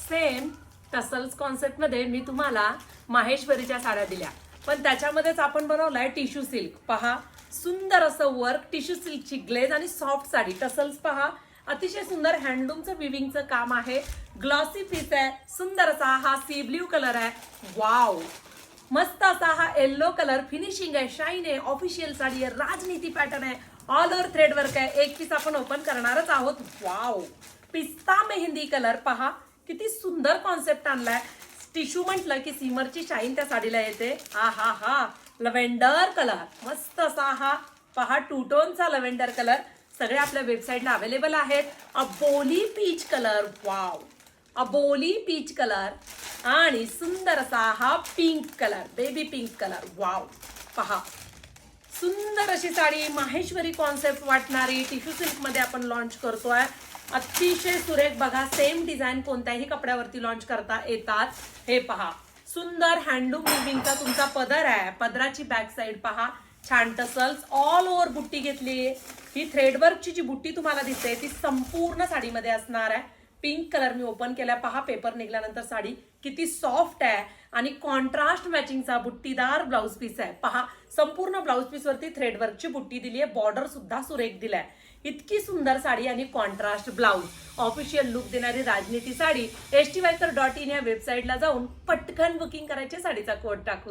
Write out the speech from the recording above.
Same tassels concept मध्ये मी तुम्हाला माहेश्वरीच्या साड्या दिल्या, पण त्याच्यामध्येच आपण बनवलाय टिश्यू सिल्क. पहा, सुंदर असं वर्क, टिश्यू सिल्कची ग्लेज आणि सॉफ्ट साडी. टसल्स पहा, अतिशय सुंदर हँडलूमचं विविंगचं काम आहे. ग्लॉसी पीस आहे. सुंदर असा हा सी ब्ल्यू कलर आहे. वाव, मस्त असा हा येल्लो कलर. फिनिशिंग आहे, शाईन आहे, ऑफिशियल साडी आहे, राजनीती पॅटर्न आहे, ऑल ओव्हर थ्रेड वर्क आहे. एक पीस आपण ओपन करणारच आहोत. वाव, पिस्ता मेहंदी कलर. पहा किती सुंदर कॉन्सेप्ट आणलाय. टिश्यू म्हटलं की सिमरची शाईन त्या साडीला येते. हा हा हा, लव्हेंडर कलर, मस्त असा हा पहा, टू टोनचा लव्हेंडर कलर. सगळे आपल्या वेबसाईटला अवेलेबल आहेत. अबोली पीच कलर. वाव, अबोली पीच कलर आणि सुंदर असा हा pink colour, baby pink colour. Wow, पहा सुंदर अशी साडी, माहेश्वरी कॉन्सेप्ट वाटणारी टिश्यू सिल्क मध्ये आपण लॉन्च करतोय. अतिशय सुरेख. बघा, सेम डिझाईन कोणत्याही कपड्यावरती लॉन्च करता येतात. हे पहा, सुंदर हँडलूम विविंगचा तुमचा पदर आहे. पदराची बॅक साईड पहा, छान टसल्स, ऑल ओव्हर बुट्टी घेतली. ही थ्रेडवर्कची जी बुट्टी तुम्हाला दिसते ती संपूर्ण साडीमध्ये असणार आहे. पिंक कलर मी ओपन केला. पहा, पेपर निघाल्यानंतर साडी किती सॉफ्ट आहे आणि कॉन्ट्रास्ट मॅचिंगचा बुट्टीदार ब्लाउज पीस आहे. पहा, संपूर्ण ब्लाउज पीस वरती थ्रेडवर्कची बुट्टी दिली आहे. बॉर्डर सुद्धा सुरेख दिलाय. इतकी सुंदर साडी आणि कॉन्ट्रास्ट ब्लाउज, ऑफिशियल लुक देणारी राजनीती साडी. styvaikar.in या वेबसाईटला जाऊन पटकन बुकिंग करायची साडीचा कोड टाकून.